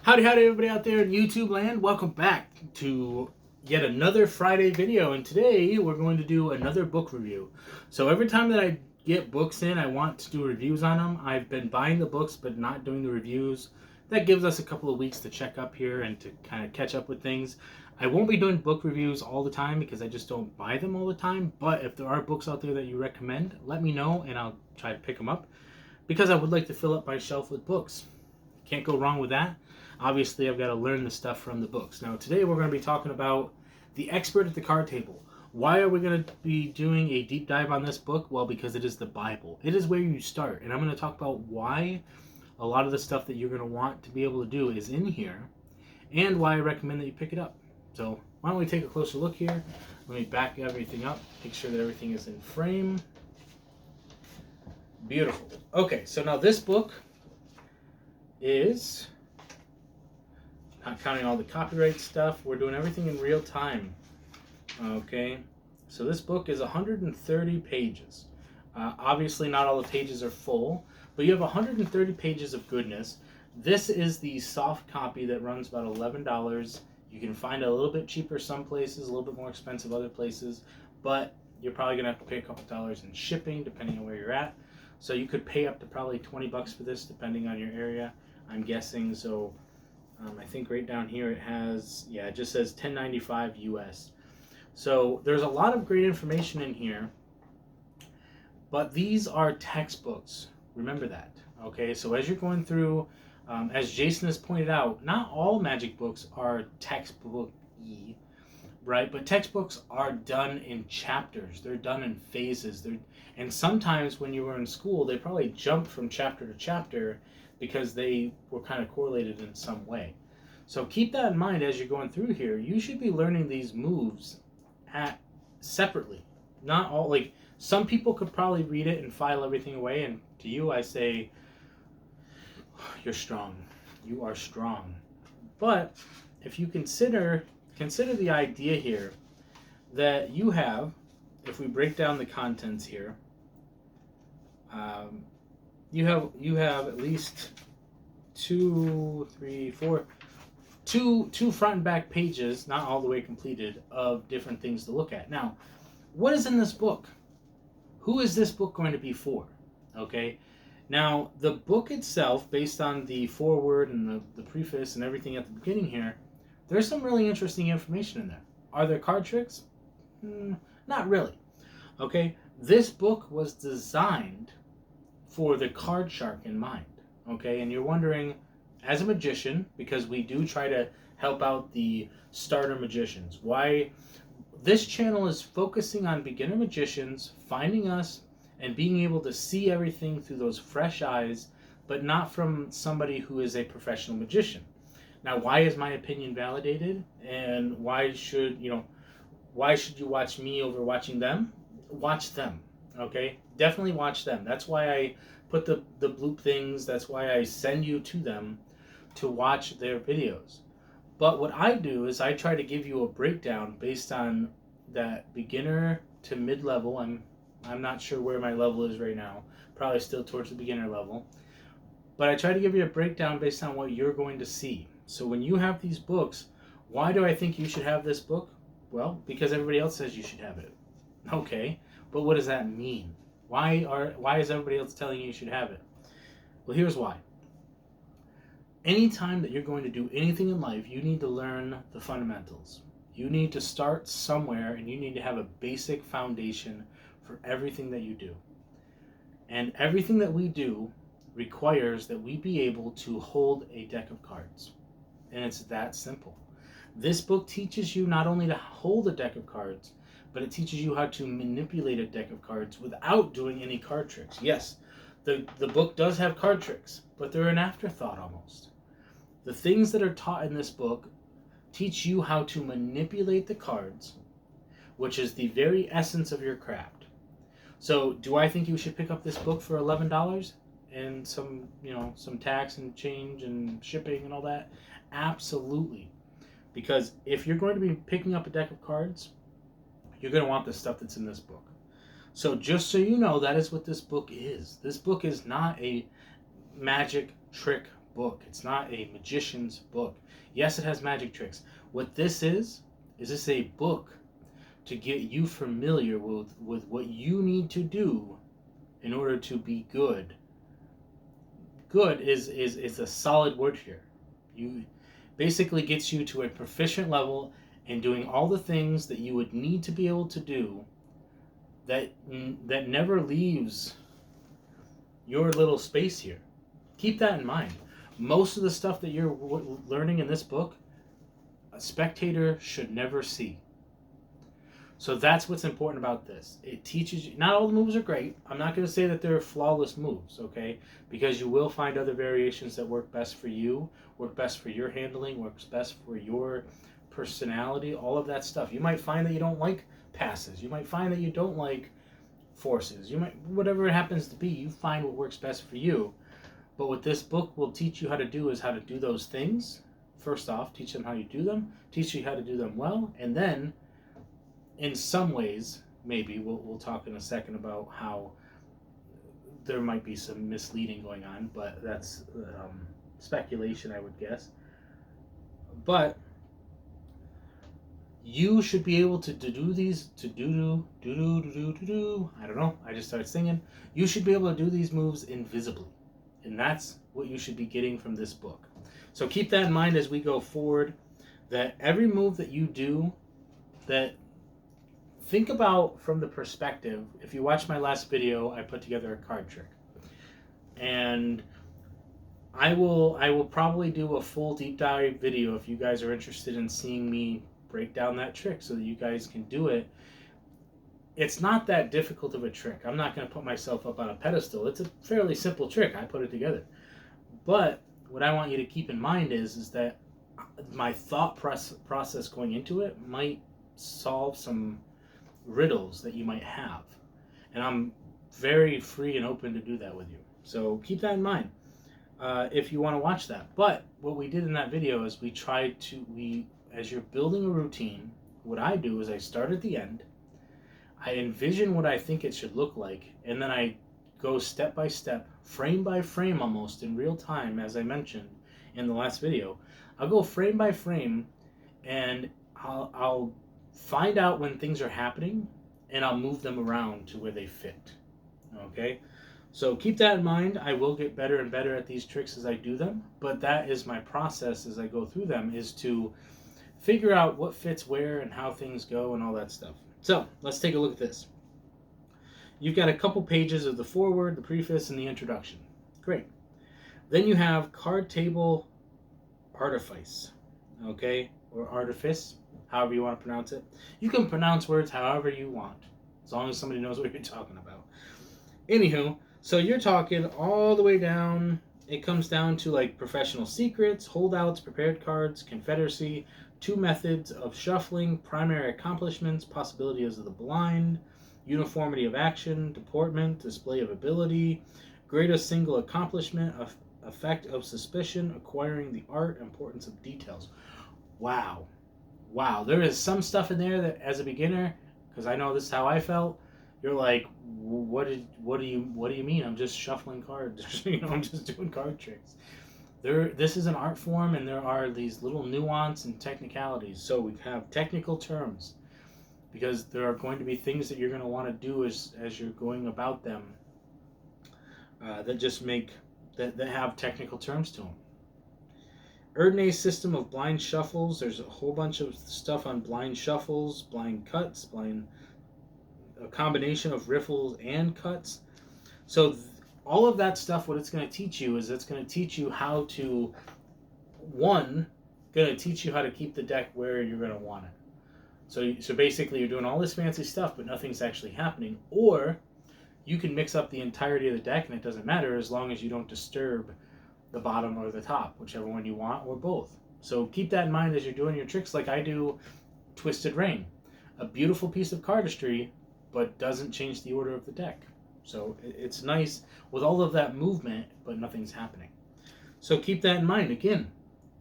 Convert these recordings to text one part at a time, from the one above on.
Howdy everybody out there in YouTube land. Welcome back to yet another Friday video, and today we're going to do another book review. So every time that I get books in, I want to do reviews on them. I've been buying the books but not doing the reviews. That gives us a couple of weeks to check up here and to kind of catch up with things. I won't be doing book reviews all the time because I just don't buy them all the time, but if there are books out there that you recommend, let me know and I'll try to pick them up because I would like to fill up my shelf with books. Can't go wrong with that. Obviously, I've got to learn the stuff from the books. Now, today we're going to be talking about The Expert at the Card Table. Why are we going to be doing a deep dive on this book? Well, because it is the Bible. It is where you start. And I'm going to talk about why a lot of the stuff that you're going to want to be able to do is in here and why I recommend that you pick it up. So, why don't we take a closer look here? Let me back everything up, make sure that everything is in frame. Beautiful. Okay, so now this book is... not counting all the copyright stuff, we're doing everything in real time. Okay, so this book is 130 pages. Obviously not all the pages are full, but you have 130 pages of goodness. This is the soft copy that runs about $11. You can find it a little bit cheaper some places, a little bit more expensive other places, but you're probably going to have to pay a couple dollars in shipping depending on where you're at. So you could pay up to probably 20 bucks for this depending on your area, I'm guessing. So I think right down here it has, it just says $10.95 US. So there's a lot of great information in here, but these are textbooks. Remember that. Okay, so as you're going through, as Jason has pointed out, not all magic books are textbook-y, right? But textbooks are done in chapters. They're done in phases. And sometimes when you were in school, they probably jumped from chapter to chapter because they were kind of correlated in some way. So keep that in mind as you're going through here. You should be learning these moves separately. Not all, like, some people could probably read it and file everything away, and to you I say, you're strong. You are strong. But if you consider the idea here that you have, if we break down the contents here, you have at least two front and back pages, not all the way completed, of different things to look at. Now, what is in this book? Who is this book going to be for? Okay, now the book itself, based on the foreword and the preface and everything at the beginning here, there's some really interesting information in there. Are there card tricks? Not really. Okay, this book was designed for the card shark in mind. Okay, and you're wondering, as a magician, because we do try to help out the starter magicians, why this channel is focusing on beginner magicians finding us and being able to see everything through those fresh eyes, but not from somebody who is a professional magician. Now, why is my opinion validated, and why should you watch me over watching them? Watch them. Okay, definitely watch them. That's why I put the bloop things. That's why I send you to them to watch their videos. But what I do is I try to give you a breakdown based on that beginner to mid-level. I'm not sure where my level is right now. Probably still towards the beginner level. But I try to give you a breakdown based on what you're going to see. So when you have these books, why do I think you should have this book? Well, because everybody else says you should have it. Okay, but what does that mean? Why is everybody else telling you should have it? Well, here's why. Anytime that you're going to do anything in life, you need to learn the fundamentals. You need to start somewhere, and you need to have a basic foundation for everything that you do. And everything that we do requires that we be able to hold a deck of cards. And it's that simple. This book teaches you not only to hold a deck of cards, but it teaches you how to manipulate a deck of cards without doing any card tricks. Yes, the book does have card tricks, but they're an afterthought almost. The things that are taught in this book teach you how to manipulate the cards, which is the very essence of your craft. So, do I think you should pick up this book for $11 and some tax and change and shipping and all that? Absolutely. Because if you're going to be picking up a deck of cards, you're going to want the stuff that's in this book. So just so you know, that is what this book is. This book is not a magic trick book. It's not a magician's book. Yes, it has magic tricks. What this is this a book to get you familiar with what you need to do in order to be good. Good is a solid word here. You basically gets you to a proficient level in doing all the things that you would need to be able to do that never leaves your little space here. Keep that in mind. Most of the stuff that you're learning in this book, a spectator should never see. So that's what's important about this. It teaches you, not all the moves are great. I'm not going to say that they're flawless moves, okay? Because you will find other variations that work best for you, work best for your handling, works best for your personality, all of that stuff. You might find that you don't like passes. You might find that you don't like forces. You might, whatever it happens to be, you find what works best for you. But what this book will teach you how to do is how to do those things. First off, teach them how you do them, teach you how to do them well, and then in some ways, maybe, we'll talk in a second about how there might be some misleading going on, but that's speculation, I would guess. But you should be able to do these, I don't know, I just started singing. You should be able to do these moves invisibly. And that's what you should be getting from this book. So keep that in mind as we go forward, that every move that you do, that think about from the perspective, if you watch my last video, I put together a card trick. And I will probably do a full deep dive video if you guys are interested in seeing me break down that trick so that you guys can do it. It's not that difficult of a trick. I'm not going to put myself up on a pedestal. It's a fairly simple trick. I put it together. But what I want you to keep in mind is that my thought process going into it might solve some riddles that you might have, and I'm very free and open to do that with you, so keep that in mind if you want to watch that. But what we did in that video is as you're building a routine, what I do is I start at the end, I envision what I think it should look like, and then I go step by step, frame by frame, almost in real time, as I mentioned in the last video. I'll go frame by frame, and I'll find out when things are happening, and I'll move them around to where they fit. Okay? So keep that in mind. I will get better and better at these tricks as I do them, but that is my process as I go through them, is to figure out what fits where and how things go and all that stuff. So let's take a look at this. You've got a couple pages of the foreword, the preface, and the introduction. Great. Then you have card table artifice, okay, or artifice, however you want to pronounce it. You can pronounce words however you want, as long as somebody knows what you're talking about. Anywho, so you're talking all the way down. It comes down to like professional secrets, holdouts, prepared cards, confederacy, 2 methods of shuffling, primary accomplishments, possibilities of the blind, uniformity of action, deportment, display of ability, greatest single accomplishment, effect of suspicion, acquiring the art, importance of details. Wow, there is some stuff in there that, as a beginner, because I know this is how I felt, you're like, what do you mean? I'm just shuffling cards. I'm just doing card tricks. This is an art form, and there are these little nuance and technicalities. So we have technical terms, because there are going to be things that you're going to want to do as you're going about them that have technical terms to them. Erdnase system of blind shuffles. There's a whole bunch of stuff on blind shuffles, blind cuts, a combination of riffles and cuts. So all of that stuff, what it's going to teach you is it's going to teach you how to, going to teach you how to keep the deck where you're going to want it. So basically you're doing all this fancy stuff, but nothing's actually happening. Or you can mix up the entirety of the deck, and it doesn't matter as long as you don't disturb the bottom or the top, whichever one you want, or both. So keep that in mind as you're doing your tricks, like I do Twisted Rain. A beautiful piece of cardistry, but doesn't change the order of the deck. So it's nice with all of that movement, but nothing's happening. So keep that in mind. Again,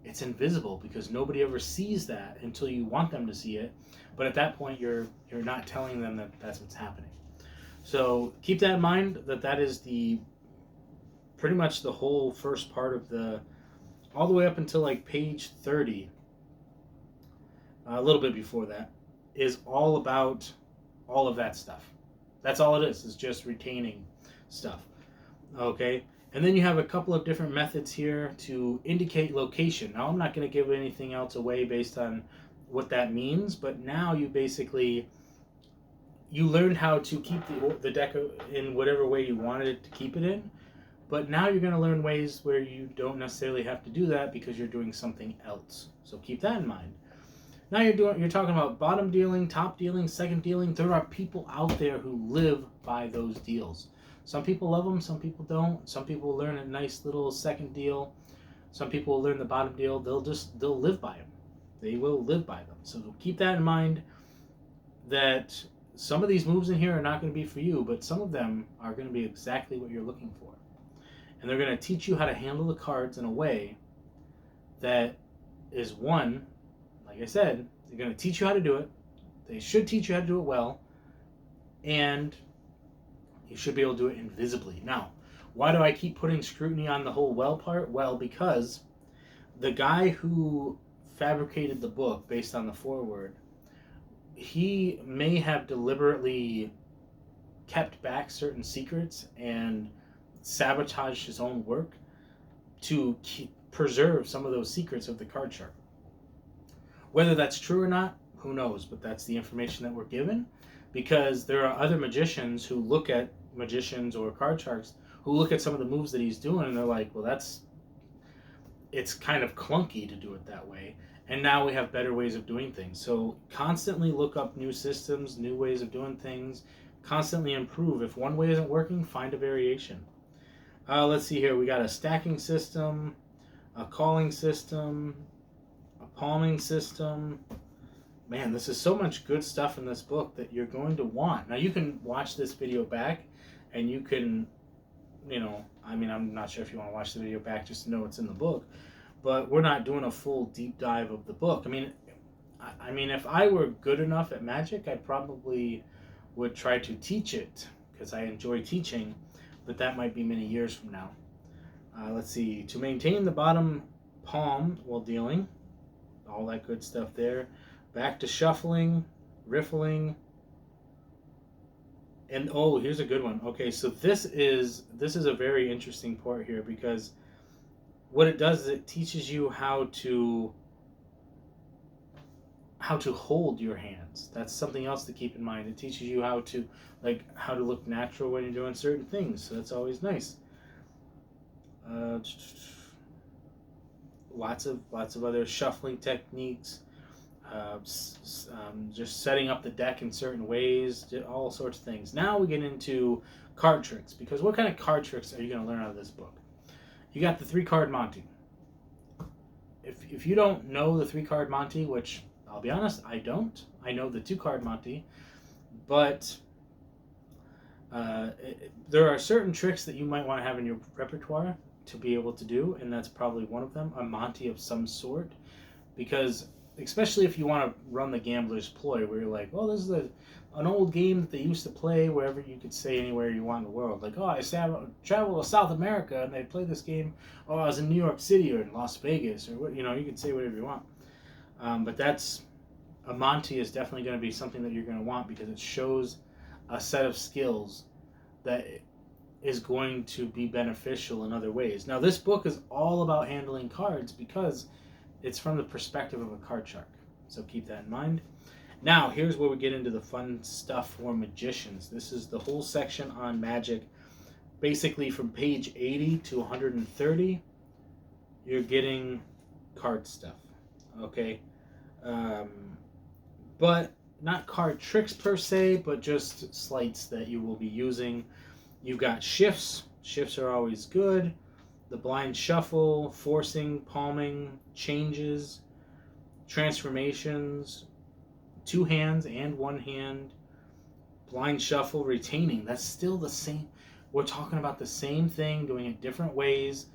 it's invisible because nobody ever sees that until you want them to see it. But at that point, you're not telling them that that's what's happening. So keep that in mind, that is pretty much the whole first part of the all the way up until like page 30, a little bit before that, is all about all of that stuff. That's all it is just retaining stuff. Okay? And then you have a couple of different methods here to indicate location. Now, I'm not going to give anything else away based on what that means, but now you basically, you learned how to keep the deck in whatever way you wanted it to keep it in, but now you're going to learn ways where you don't necessarily have to do that because you're doing something else. So keep that in mind. Now you're talking about bottom dealing, top dealing, second dealing. There are people out there who live by those deals. Some people love them, some people don't. Some people learn a nice little second deal. Some people will learn the bottom deal. They'll live by them. They will live by them. So keep that in mind, that some of these moves in here are not going to be for you, but some of them are going to be exactly what you're looking for. And they're going to teach you how to handle the cards in a way that is, one, like I said, they're going to teach you how to do it. They should teach you how to do it well. And you should be able to do it invisibly. Now, why do I keep putting scrutiny on the whole well part? Well, because the guy who fabricated the book based on the foreword, he may have deliberately kept back certain secrets and sabotaged his own work to preserve some of those secrets of the card chart. Whether that's true or not, who knows? But that's the information that we're given, because there are other magicians who look at magicians or card charts who look at some of the moves that he's doing and they're like, well, it's kind of clunky to do it that way. And now we have better ways of doing things. So constantly look up new systems, new ways of doing things, constantly improve. If one way isn't working, find a variation. Let's see here. We got a stacking system, a calling system, a palming system. Man, this is so much good stuff in this book that you're going to want. Now, you can watch this video back and you can, I'm not sure if you want to watch the video back just to know what's in the book, but we're not doing a full deep dive of the book. I mean, if I were good enough at magic, I probably would try to teach it because I enjoy teaching, but that might be many years from now. Let's see. To maintain the bottom palm while dealing, all that good stuff there. Back to shuffling, riffling, and oh, here's a good one. Okay, so this is a very interesting part here, because what it does is it teaches you how to hold your hands. That's something else to keep in mind. It teaches you how to look natural when you're doing certain things. So that's always nice. Lots of other shuffling techniques. Just setting up the deck in certain ways, all sorts of things. Now we get into card tricks, because what kind of card tricks are you going to learn out of this book? You got the 3-card Monty. If you don't know the 3-card Monty, which I'll be honest, I don't. I know the 2-card Monty, but there are certain tricks that you might want to have in your repertoire to be able to do, and that's probably one of them, a Monty of some sort, because especially if you want to run the gambler's ploy, where you're like, well, this is an old game that they used to play wherever you could say anywhere you want in the world. Like, oh, I traveled to South America and they play this game. Oh, I was in New York City or in Las Vegas, or what, you could say whatever you want. But a Monty is definitely going to be something that you're going to want, because it shows a set of skills that is going to be beneficial in other ways. Now, this book is all about handling cards because it's from the perspective of a card shark. So keep that in mind. Now, here's where we get into the fun stuff for magicians. This is the whole section on magic. Basically, from page 80 to 130, you're getting card stuff. Okay? But not card tricks per se, but just sleights that you will be using. You've got shifts. Shifts are always good. The blind shuffle, forcing, palming, changes, transformations, 2 hands and 1 hand, blind shuffle, retaining. That's still the same. We're talking about the same thing, doing it different ways.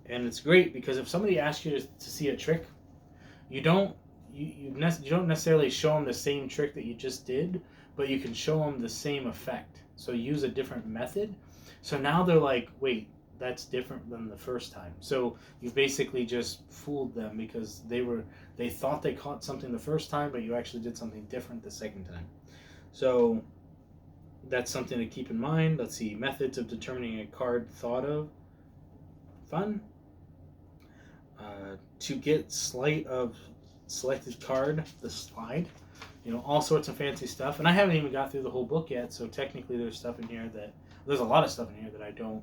And it's great because if somebody asks you to see a trick, you don't necessarily show them the same trick that you just did, but you can show them the same effect. So use a different method. So now they're like, wait, that's different than the first time. So you basically just fooled them because they thought they caught something the first time, but you actually did something different the second time. So that's something to keep in mind. Let's see, methods of determining a card thought of. Fun. To get selected card, the slide. All sorts of fancy stuff. And I haven't even got through the whole book yet, so technically there's a lot of stuff in here that I don't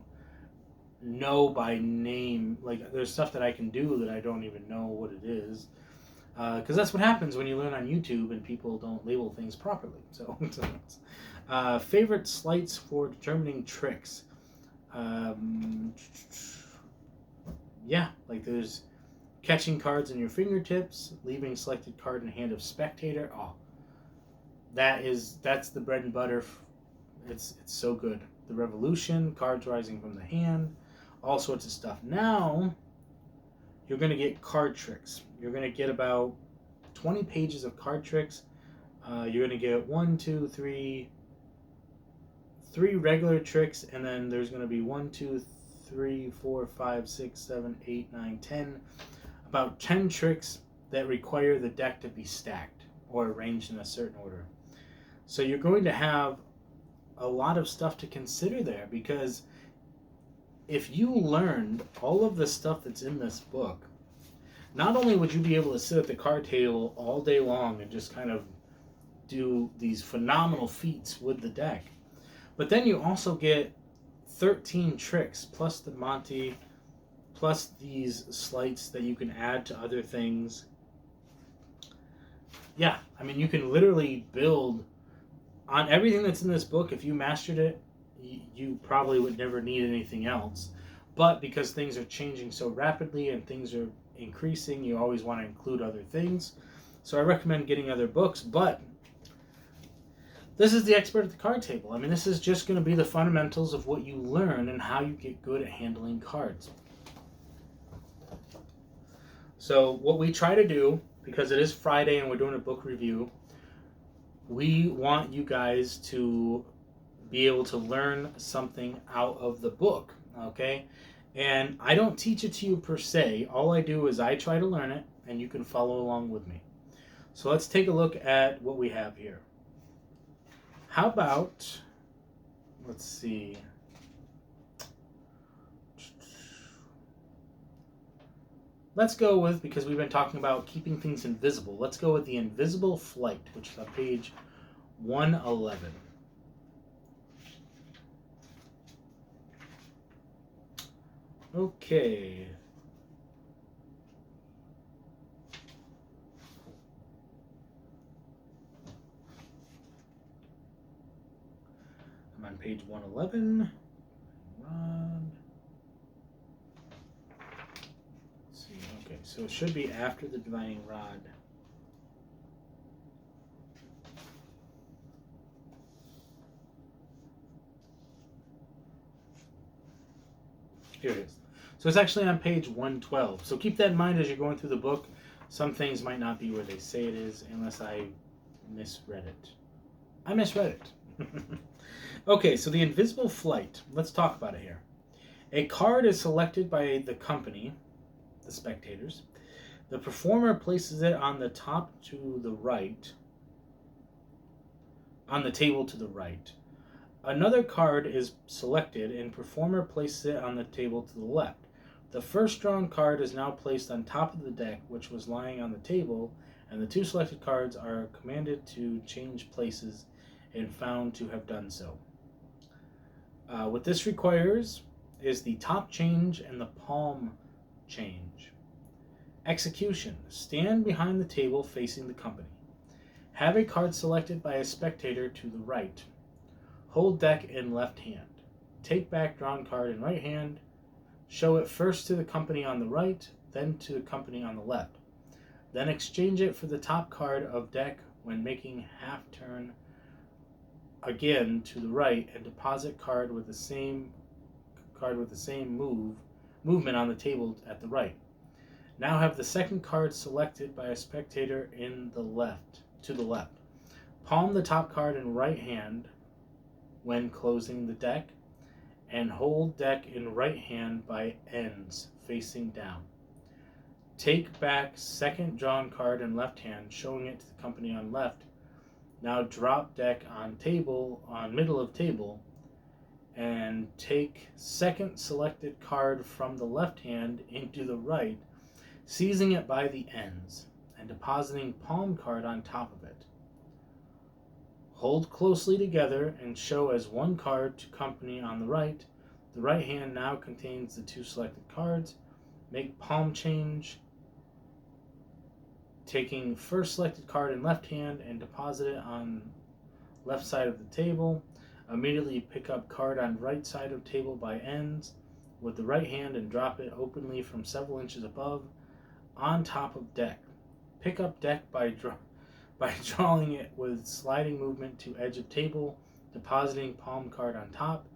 know by name. Like, there's stuff that I can do that I don't even know what it is. Because that's what happens when you learn on YouTube and people don't label things properly. So, favorite sleights for determining tricks. Yeah, like there's catching cards in your fingertips, leaving selected card in the hand of spectator. Oh, that's the bread and butter. It's so good. The revolution, cards rising from the hand, all sorts of stuff. Now, you're going to get card tricks. You're going to get about 20 pages of card tricks. You're going to get 3 regular tricks, and then there's going to be 1, 2, 3, 4, 5, 6, 7, 8, 9, 10. About 10 tricks that require the deck to be stacked or arranged in a certain order. So you're going to have a lot of stuff to consider there, because if you learned all of the stuff that's in this book, not only would you be able to sit at the card table all day long and just kind of do these phenomenal feats with the deck, but then you also get 13 tricks plus the Monty, plus these sleights that you can add to other things. Yeah, I mean, you can literally build on everything that's in this book. If you mastered it, you probably would never need anything else. But because things are changing so rapidly and things are increasing, you always want to include other things. So I recommend getting other books, but this is the expert at the card table. I mean, this is just going to be the fundamentals of what you learn and how you get good at handling cards. So what we try to do, because it is Friday and we're doing a book review, we want you guys to be able to learn something out of the book, okay? And I don't teach it to you per se. All I do is I try to learn it, and you can follow along with me. So let's take a look at what we have here. How about, let's see. Let's go with, because we've been talking about keeping things invisible, let's go with the Invisible Flight, which is on page 111. Okay. I'm on page 111. Okay, so it should be after the divining rod. Here it is. So it's actually on page 112. So keep that in mind as you're going through the book. Some things might not be where they say it is, unless I misread it. I misread it. Okay, so the Invisible Flight. Let's talk about it here. A card is selected by the company, the spectators. The performer places it on the top to the right, on the table to the right. Another card is selected and performer places it on the table to the left. The first drawn card is now placed on top of the deck, which was lying on the table, and the 2 selected cards are commanded to change places and found to have done so. What this requires is the top change and the palm change. Execution. Stand behind the table facing the company. Have a card selected by a spectator to the right. Hold deck in left hand. Take back drawn card in right hand. Show it first to the company on the right, then to the company on the left. Then exchange it for the top card of deck when making half turn again to the right, and deposit card with the same movement on the table at the right. Now have the second card selected by a spectator to the left. Palm the top card in right hand when closing the deck, and hold deck in right hand by ends facing down. Take back second drawn card in left hand, showing it to the company on left. Now drop deck on middle of table, and take second selected card from the left hand into the right, seizing it by the ends and depositing palm card on top of it. Hold closely together and show as one card to company on the right. The right hand now contains the two selected cards. Make palm change, taking first selected card in left hand and deposit it on left side of the table. Immediately pick up card on right side of table by ends with the right hand and drop it openly from several inches above on top of deck. Pick up deck by drawing it with sliding movement to edge of table, depositing palm card on top,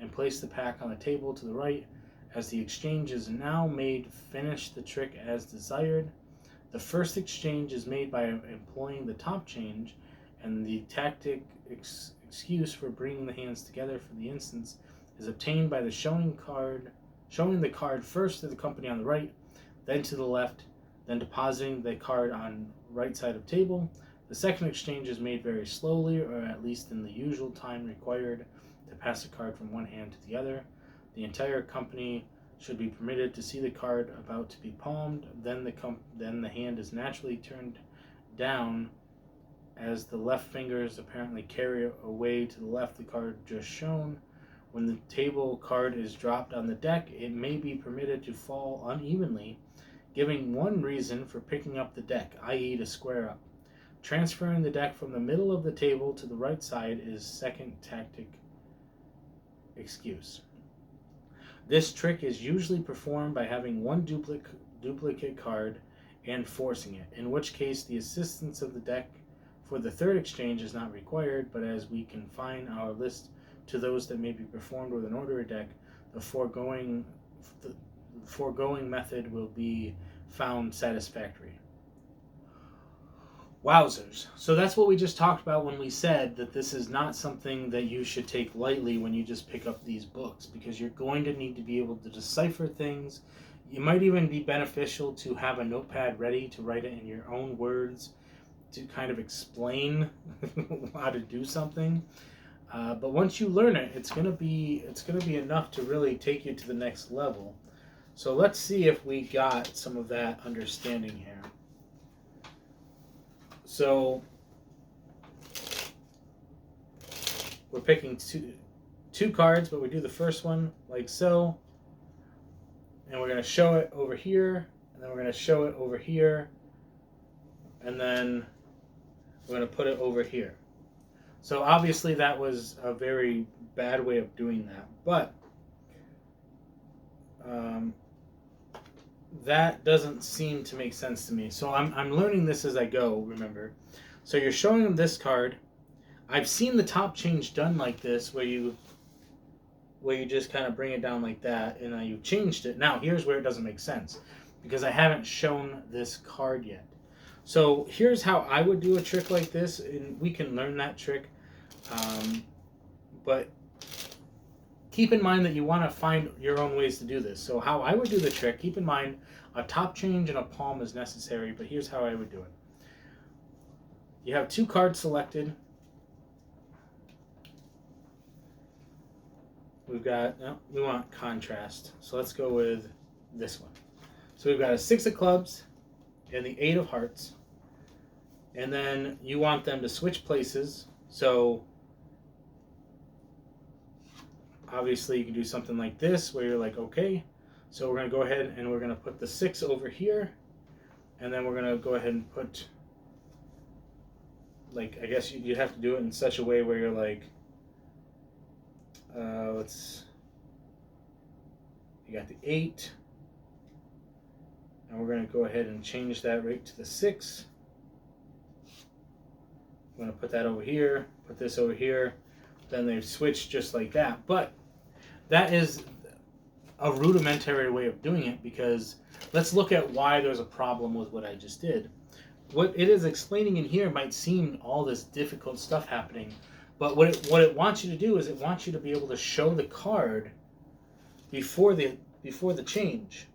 and place the pack on the table to the right. As the exchange is now made, finish the trick as desired. The first exchange is made by employing the top change, and the tactic excuse for bringing the hands together for the instance is obtained by the showing the card first to the company on the right, then to the left, then depositing the card on right side of table. The second exchange is made very slowly, or at least in the usual time required to pass a card from one hand to the other. The entire company should be permitted to see the card about to be palmed. Then the hand is naturally turned down as the left fingers apparently carry away to the left the card just shown. When the table card is dropped on the deck, it may be permitted to fall unevenly, giving one reason for picking up the deck, i.e. to square up. Transferring the deck from the middle of the table to the right side is second tactic excuse. This trick is usually performed by having one duplicate card and forcing it, in which case the assistance of the deck for the third exchange is not required, but as we confine our list to those that may be performed with an order deck, the foregoing method will be found satisfactory. Wowzers. So that's what we just talked about when we said that this is not something that you should take lightly when you just pick up these books, because you're going to need to be able to decipher things. It might even be beneficial to have a notepad ready to write it in your own words to kind of explain how to do something. But once you learn it, it's gonna be enough to really take you to the next level. So let's see if we got some of that understanding here. So we're picking two cards, but we do the first one like so, and we're going to show it over here, and then we're going to show it over here, and then we're going to put it over here. So obviously that was a very bad way of doing that, but that doesn't seem to make sense to me. So I'm learning this as I go, remember. So you're showing them this card. I've seen the top change done like this, where you just kind of bring it down like that, and you changed it. Now here's where it doesn't make sense, because I haven't shown this card yet. So here's how I would do a trick like this, and we can learn that trick. But keep in mind that you want to find your own ways to do this. So how I would do the trick, keep in mind a top change and a palm is necessary, but here's how I would do it. You have two cards selected. We want contrast. So let's go with this one. So we've got a 6 of clubs and the 8 of hearts. And then you want them to switch places. So obviously you can do something like this where you're like, okay, so we're going to go ahead and we're going to put the 6 over here, and then we're going to go ahead and put, like, I guess you have to do it in such a way where you're like, you got the 8, and we're going to go ahead and change that right to the 6. I'm going to put that over here, put this over here, then they've switched just like that. But that is a rudimentary way of doing it, because let's look at why there's a problem with what I just did. What it is explaining in here might seem all this difficult stuff happening, but what it wants you to do is it wants you to be able to show the card before the change.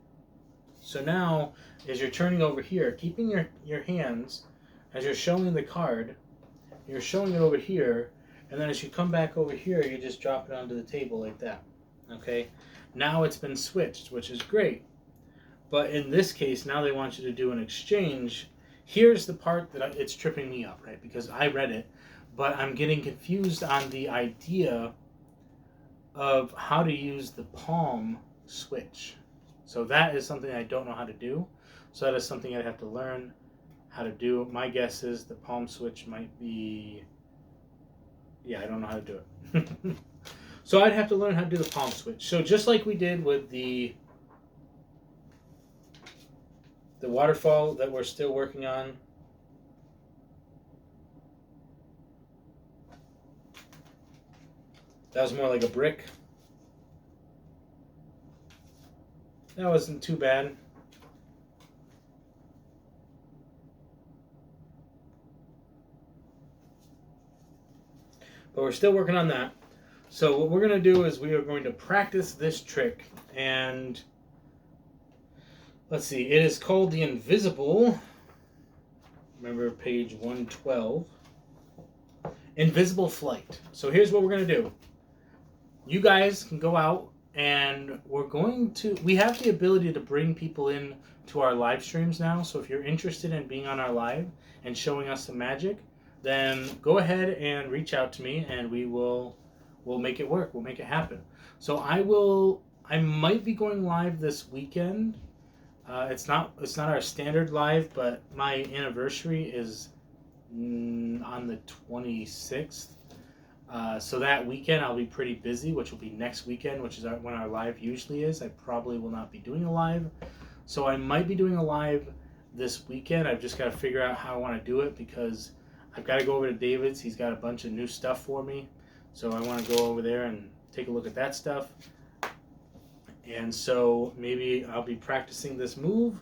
So now, as you're turning over here, keeping your hands, as you're showing the card, you're showing it over here, and then as you come back over here, you just drop it onto the table like that. Okay? Now it's been switched, which is great. But in this case, now they want you to do an exchange. Here's the part that it's tripping me up, right? Because I read it, but I'm getting confused on the idea of how to use the palm switch. So that is something I don't know how to do. So that is something I'd have to learn how to do. My guess is the palm switch might be... Yeah, I don't know how to do it. So I'd have to learn how to do the palm switch. So just like we did with the waterfall that we're still working on. That was more like a brick. That wasn't too bad. But we're still working on that. So what we're going to do is we are going to practice this trick. And let's see. It is called the Invisible. Remember page 112. Invisible Flight. So here's what we're going to do. You guys can go out and we have the ability to bring people in to our live streams now. So if you're interested in being on our live and showing us some magic, then go ahead and reach out to me and we'll make it work. We'll make it happen. So I might be going live this weekend. It's not our standard live, but my anniversary is on the 26th. So that weekend I'll be pretty busy, which will be next weekend, which is when our live usually is. I probably will not be doing a live. So I might be doing a live this weekend. I've just got to figure out how I want to do it because I've got to go over to David's. He's got a bunch of new stuff for me. So I want to go over there and take a look at that stuff. And so maybe I'll be practicing this move.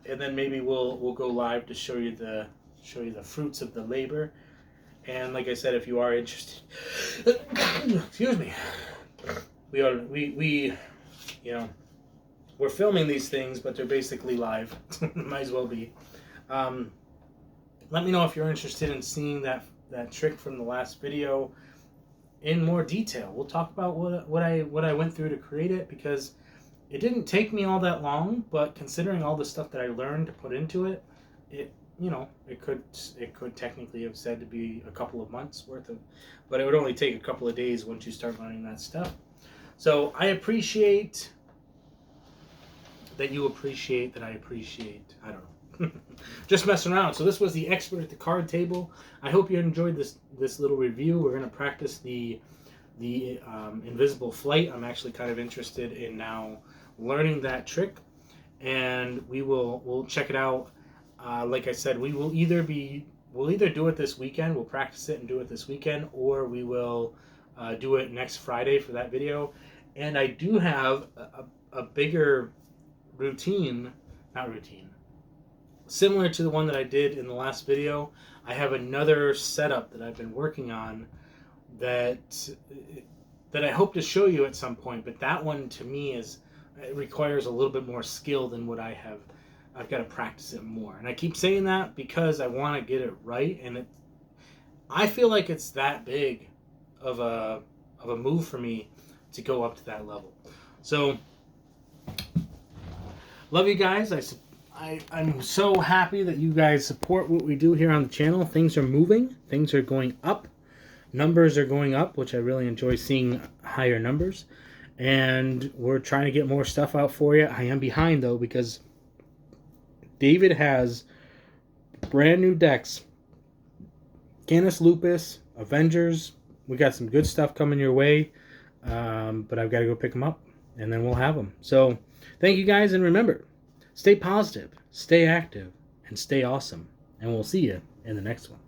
And then maybe we'll go live to show you the fruits of the labor. And like I said, if you are interested, excuse me, we're filming these things, but they're basically live. Might as well be. Let me know if you're interested in seeing that trick from the last video in more detail. We'll talk about what I went through to create it, because it didn't take me all that long, but considering all the stuff that I learned to put into it, it could technically have said to be a couple of months worth of, but it would only take a couple of days once you start learning that stuff. So I appreciate that you appreciate that I appreciate. I don't know. Just messing around. So this was the expert at the card table. I hope you enjoyed this little review. We're going to practice the invisible flight. I'm actually kind of interested in now learning that trick, and we'll check it out. Like I said, we'll either do it this weekend. We'll practice it and do it this weekend, or we will do it next Friday for that video. And I do have a bigger not routine, similar to the one that I did in the last video. I have another setup that I've been working on that I hope to show you at some point. But that one to me it requires a little bit more skill than what I have. I've got to practice it more. And I keep saying that because I want to get it right. And I feel like it's that big of a move for me to go up to that level. So, love you guys. I'm so happy that you guys support what we do here on the channel. Things are moving. Things are going up. Numbers are going up, which I really enjoy seeing higher numbers. And we're trying to get more stuff out for you. I am behind, though, because David has brand new decks. Canis Lupus, Avengers. We got some good stuff coming your way. But I've got to go pick them up, and then we'll have them. So thank you guys, and remember, stay positive, stay active, and stay awesome. And we'll see you in the next one.